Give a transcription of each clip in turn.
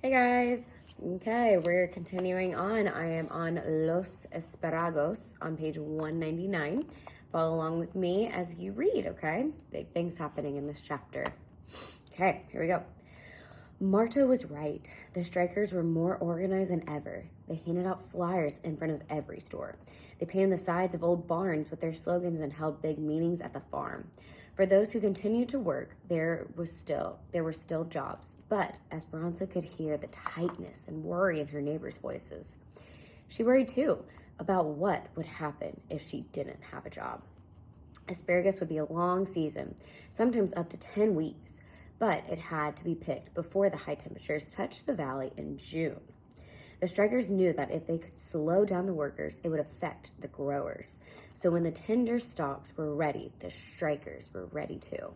Hey guys. Okay, we're continuing on. I am on Los Esparragos on page 199. Follow along with me as you read, okay? Big things happening in this chapter. Okay, here we go. Marta was right. The strikers were more organized than ever. They handed out flyers in front of every store. They painted the sides of old barns with their slogans and held big meetings at the farm. For those who continued to work, there were still jobs, but Esperanza could hear the tightness and worry in her neighbors' voices. She worried too about what would happen if she didn't have a job. Asparagus would be a long season, sometimes up to 10 weeks, but it had to be picked before the high temperatures touched the valley in June. The strikers knew that if they could slow down the workers, it would affect the growers. So when the tender stalks were ready, the strikers were ready too.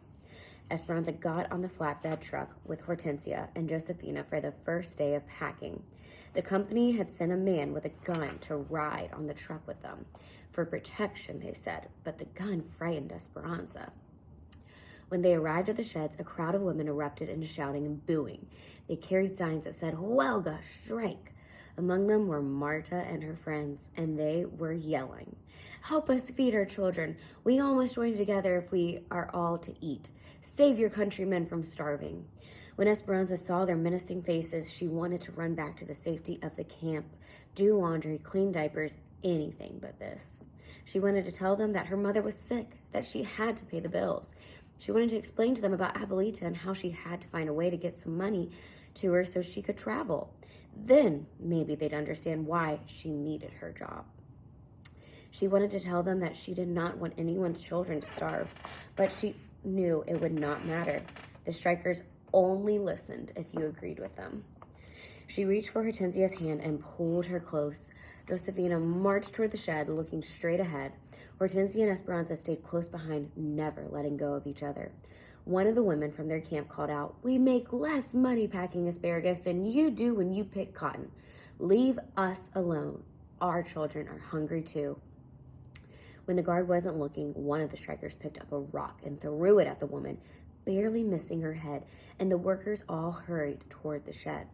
Esperanza got on the flatbed truck with Hortensia and Josefina for the first day of packing. The company had sent a man with a gun to ride on the truck with them. For protection, they said, but the gun frightened Esperanza. When they arrived at the sheds, a crowd of women erupted into shouting and booing. They carried signs that said, "Huelga, strike!" Among them were Marta and her friends, and they were yelling, "Help us feed our children. We all must join together if we are all to eat. Save your countrymen from starving." When Esperanza saw their menacing faces, she wanted to run back to the safety of the camp, do laundry, clean diapers, anything but this. She wanted to tell them that her mother was sick, that she had to pay the bills. She wanted to explain to them about Abuelita and how she had to find a way to get some money to her so she could travel. Then maybe they'd understand why she needed her job. She wanted to tell them that she did not want anyone's children to starve, but she knew it would not matter. The strikers only listened if you agreed with them. She reached for Hortensia's hand and pulled her close. Josefina marched toward the shed, looking straight ahead. Hortensia and Esperanza stayed close behind, never letting go of each other. One of the women from their camp called out, "We make less money packing asparagus than you do when you pick cotton. Leave us alone. Our children are hungry too." When the guard wasn't looking, one of the strikers picked up a rock and threw it at the woman, barely missing her head, and the workers all hurried toward the shed.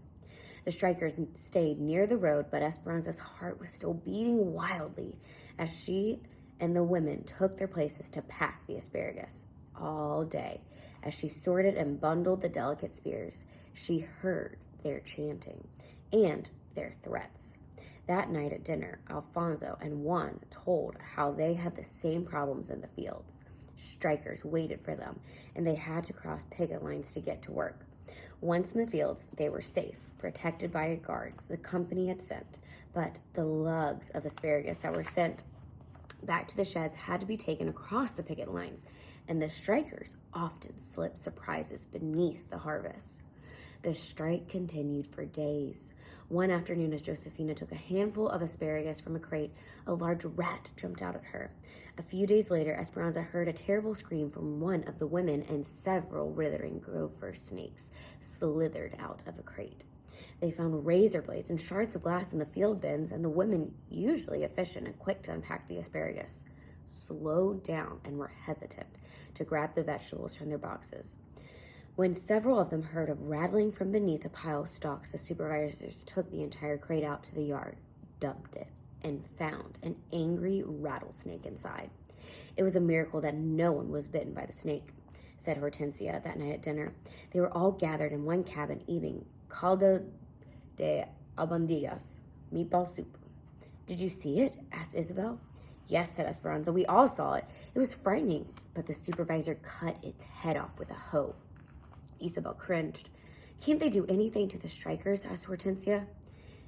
The strikers stayed near the road, but Esperanza's heart was still beating wildly as she and the women took their places to pack the asparagus. All day, as she sorted and bundled the delicate spears, she heard their chanting and their threats. That night at dinner, Alfonso and Juan told how they had the same problems in the fields. Strikers waited for them, and they had to cross picket lines to get to work. Once in the fields, they were safe, protected by guards the company had sent, but the lugs of asparagus that were sent back to the sheds had to be taken across the picket lines, and the strikers often slipped surprises beneath the harvest. The strike continued for days. One afternoon, as Josefina took a handful of asparagus from a crate, a large rat jumped out at her. A few days later, Esperanza heard a terrible scream from one of the women, and several withering gopher snakes slithered out of a crate. They found razor blades and shards of glass in the field bins, and the women, usually efficient and quick to unpack the asparagus, slowed down and were hesitant to grab the vegetables from their boxes. When several of them heard of rattling from beneath a pile of stalks, the supervisors took the entire crate out to the yard, dumped it, and found an angry rattlesnake inside. It was a miracle that no one was bitten by the snake, said Hortensia that night at dinner. They were all gathered in one cabin eating caldo de albondigas, meatball soup. "Did you see it?" asked Isabel. "Yes," said Esperanza. "We all saw it. It was frightening, but the supervisor cut its head off with a hoe." Isabel cringed. "Can't they do anything to the strikers?" asked Hortensia.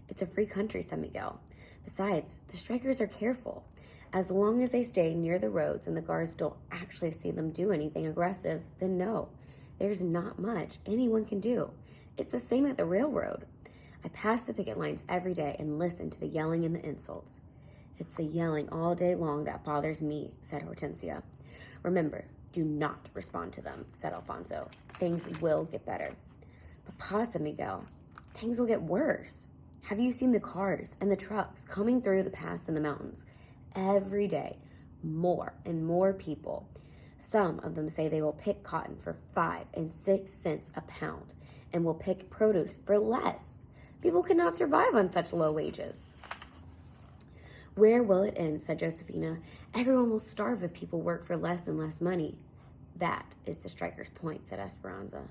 "It's a free country," said Miguel. "Besides, the strikers are careful. As long as they stay near the roads and the guards don't actually see them do anything aggressive, then no, there's not much anyone can do. It's the same at the railroad. I pass the picket lines every day and listen to the yelling and the insults." "It's the yelling all day long that bothers me," said Hortensia. "Remember, do not respond to them," said Alfonso. "Things will get better." "But Pa," said Miguel, "things will get worse. Have you seen the cars and the trucks coming through the pass in the mountains? Every day, more and more people. Some of them say they will pick cotton for 5 and 6 cents a pound, and will pick produce for less. People cannot survive on such low wages. Where will it end, said Josephina. Everyone will starve if people work for less and less money. That is the striker's point, said Esperanza.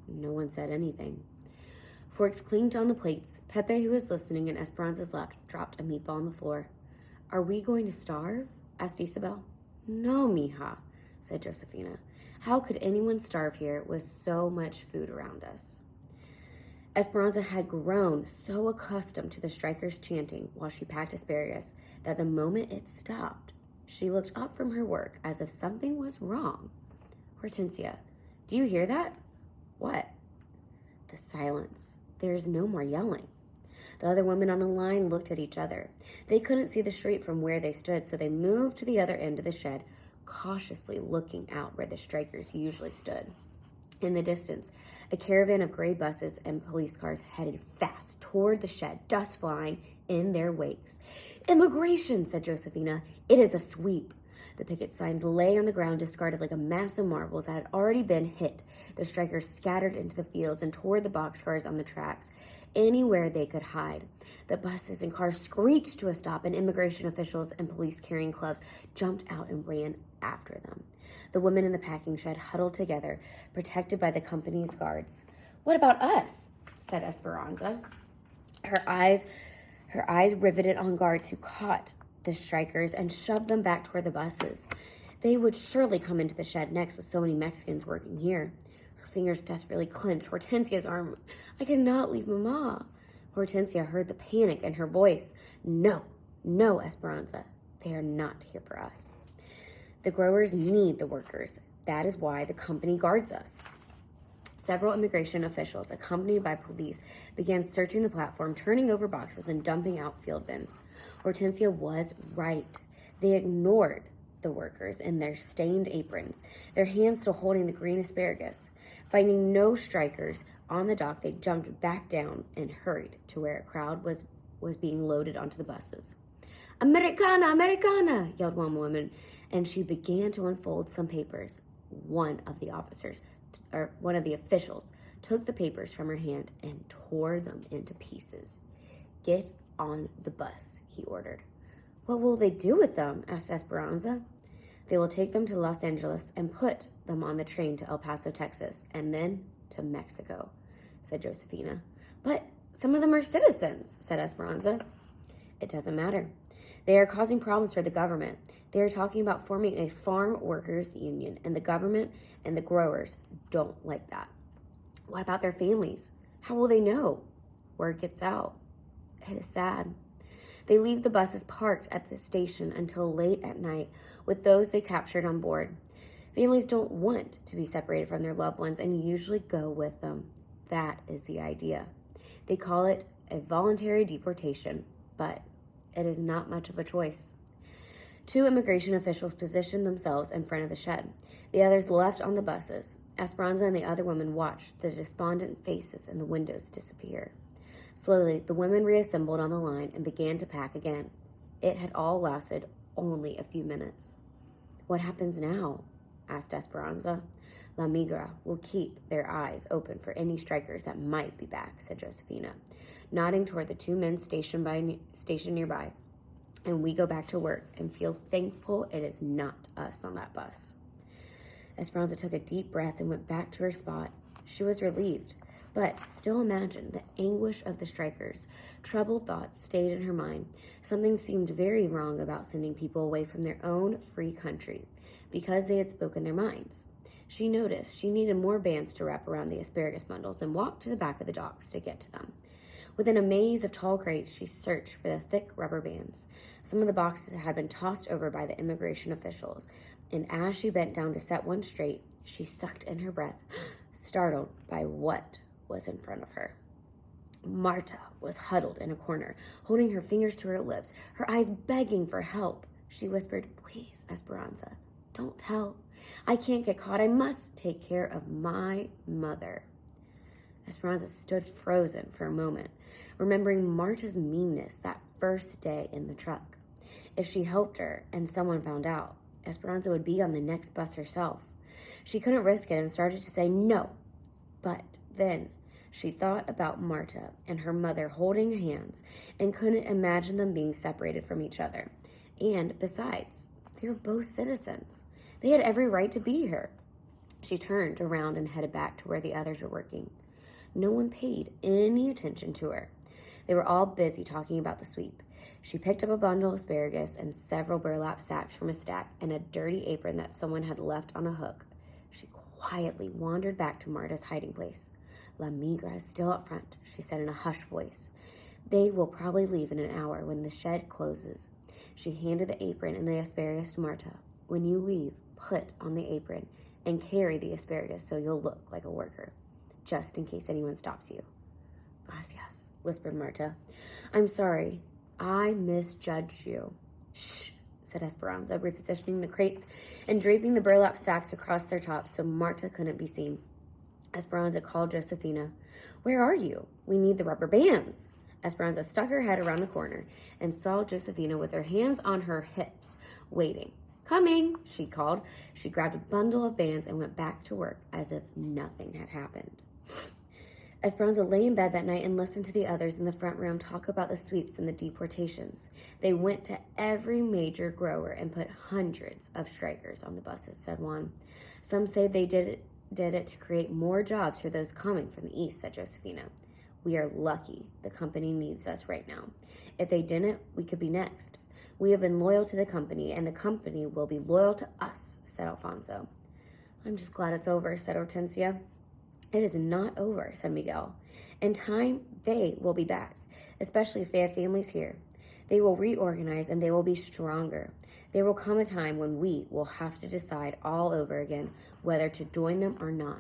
No one said anything. Forks clinked on the plates. Pepe, who was listening in Esperanza's lap, dropped a meatball on the floor. Are we going to starve? Asked Isabel. No, mija, said Josephina. How could anyone starve here with so much food around us? Esperanza had grown so accustomed to the strikers chanting while she packed asparagus that the moment it stopped, she looked up from her work as if something was wrong. Hortensia, do you hear that? What? The silence. There is no more yelling. The other women on the line looked at each other. They couldn't see the street from where they stood, so they moved to the other end of the shed, cautiously looking out where the strikers usually stood. In the distance, a caravan of gray buses and police cars headed fast toward the shed, dust flying in their wakes. Immigration, said Josephina. It is a sweep. The picket signs lay on the ground, discarded like a mass of marbles that had already been hit. The strikers scattered into the fields and toward the boxcars on the tracks, anywhere they could hide. The buses and cars screeched to a stop, and immigration officials and police carrying clubs jumped out and ran after them. The women in the packing shed huddled together, protected by the company's guards. What about us? Said Esperanza. Her eyes riveted on guards who caught the strikers and shoved them back toward the buses. They would surely come into the shed next with so many Mexicans working here. Her fingers desperately clenched Hortensia's arm. I cannot leave Mama. Hortensia heard the panic in her voice. No, Esperanza. They are not here for us. The growers need the workers. That is why the company guards us. Several immigration officials, accompanied by police, began searching the platform, turning over boxes and dumping out field bins. Hortensia was right. They ignored the workers in their stained aprons, their hands still holding the green asparagus. Finding no strikers on the dock, they jumped back down and hurried to where a crowd was being loaded onto the buses. Americana, Americana, yelled one woman, and she began to unfold some papers. One of the officials took the papers from her hand and tore them into pieces. Get on the bus, he ordered. What will they do with them? Asked Esperanza. They will take them to Los Angeles and put them on the train to El Paso, Texas, and then to Mexico, said Josephina. But some of them are citizens, said Esperanza. It doesn't matter. They are causing problems for the government. They are talking about forming a farm workers union, and the government and the growers don't like that. What about their families? How will they know? Word gets out. It is sad. They leave the buses parked at the station until late at night with those they captured on board. Families don't want to be separated from their loved ones and usually go with them. That is the idea. They call it a voluntary deportation, but it is not much of a choice. Two immigration officials positioned themselves in front of the shed. The others left on the buses. Esperanza and the other women watched the despondent faces in the windows disappear. Slowly, the women reassembled on the line and began to pack again. It had all lasted only a few minutes. What happens now? Asked Esperanza. La Migra will keep their eyes open for any strikers that might be back, said Josephina, nodding toward the two men stationed nearby. And we go back to work and feel thankful it is not us on that bus. Esperanza took a deep breath and went back to her spot. She was relieved, but still imagined the anguish of the strikers. Troubled thoughts stayed in her mind. Something seemed very wrong about sending people away from their own free country because they had spoken their minds. She noticed she needed more bands to wrap around the asparagus bundles and walked to the back of the docks to get to them. Within a maze of tall crates, she searched for the thick rubber bands. Some of the boxes had been tossed over by the immigration officials, and as she bent down to set one straight, she sucked in her breath, startled by what was in front of her. Marta was huddled in a corner, holding her fingers to her lips, her eyes begging for help. She whispered, "Please, Esperanza, don't tell. I can't get caught. I must take care of my mother." Esperanza stood frozen for a moment, remembering Marta's meanness that first day in the truck. If she helped her and someone found out, Esperanza would be on the next bus herself. She couldn't risk it and started to say no. But then She thought about Marta and her mother holding hands and couldn't imagine them being separated from each other. And besides, they were both citizens. They had every right to be here. She turned around and headed back to where the others were working. No one paid any attention to her. They were all busy talking about the sweep. She picked up a bundle of asparagus and several burlap sacks from a stack and a dirty apron that someone had left on a hook. She quietly wandered back to Marta's hiding place. La Migra is still up front, she said in a hushed voice. They will probably leave in an hour when the shed closes. She handed the apron and the asparagus to Marta. When you leave, put on the apron and carry the asparagus so you'll look like a worker, just in case anyone stops you. Gracias, whispered Marta. I'm sorry. I misjudged you. Shh, said Esperanza, repositioning the crates and draping the burlap sacks across their tops so Marta couldn't be seen. Esperanza called Josefina. Where are you? We need the rubber bands. Esperanza stuck her head around the corner and saw Josefina with her hands on her hips, waiting. Coming, she called. She grabbed a bundle of bands and went back to work as if nothing had happened. Esperanza lay in bed that night and listened to the others in the front room talk about the sweeps and the deportations. They went to every major grower and put hundreds of strikers on the buses, said Juan. Some say they did it to create more jobs for those coming from the east, said Josefina. We are lucky. The company needs us right now. If they didn't, we could be next. We have been loyal to the company, and the company will be loyal to us, said Alfonso. I'm just glad it's over, said Hortensia. It is not over, said Miguel. In time, they will be back, especially if they have families here. They will reorganize, and they will be stronger. There will come a time when we will have to decide all over again whether to join them or not.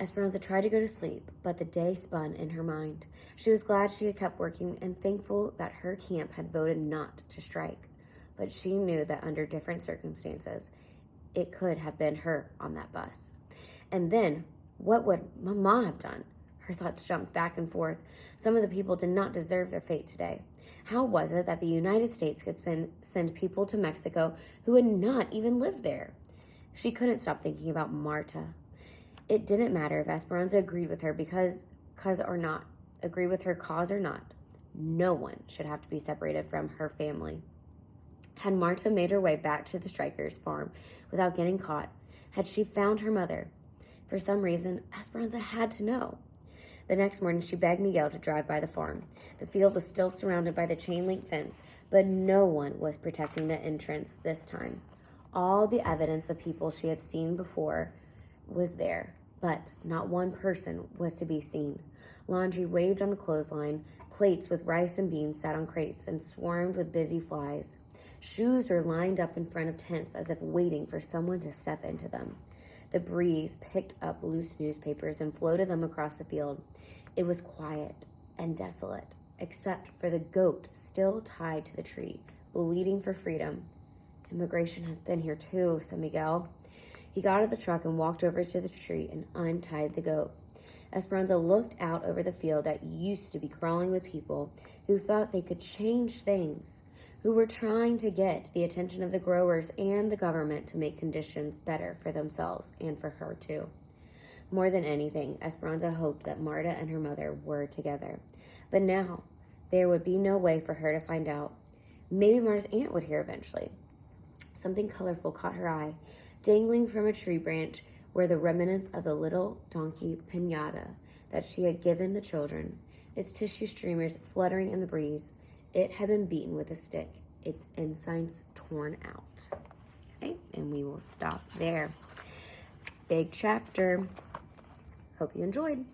Esperanza tried to go to sleep, but the day spun in her mind. She was glad she had kept working and thankful that her camp had voted not to strike. But she knew that under different circumstances, it could have been her on that bus. And then, what would Mama have done? Her thoughts jumped back and forth. Some of the people did not deserve their fate today. How was it that the United States could send people to Mexico who had not even lived there? She couldn't stop thinking about Marta. It didn't matter if Esperanza agreed with her cause or not. Agree with her cause or not. No one should have to be separated from her family. Had Marta made her way back to the Strikers' farm without getting caught? Had she found her mother? For some reason, Esperanza had to know. The next morning, she begged Miguel to drive by the farm. The field was still surrounded by the chain-link fence, but no one was protecting the entrance this time. All the evidence of people she had seen before was there, but not one person was to be seen. Laundry waved on the clothesline. Plates with rice and beans sat on crates and swarmed with busy flies. Shoes were lined up in front of tents as if waiting for someone to step into them. The breeze picked up loose newspapers and floated them across the field. It was quiet and desolate, except for the goat still tied to the tree, bleeding for freedom. Immigration has been here too, said Miguel. He got out of the truck and walked over to the tree and untied the goat. Esperanza looked out over the field that used to be crawling with people who thought they could change things, who were trying to get the attention of the growers and the government to make conditions better for themselves and for her too. More than anything, Esperanza hoped that Marta and her mother were together. But now, there would be no way for her to find out. Maybe Marta's aunt would hear eventually. Something colorful caught her eye. Dangling from a tree branch were the remnants of the little donkey piñata that she had given the children, its tissue streamers fluttering in the breeze. It had been beaten with a stick, its insides torn out. Okay, and we will stop there. Big chapter. Hope you enjoyed.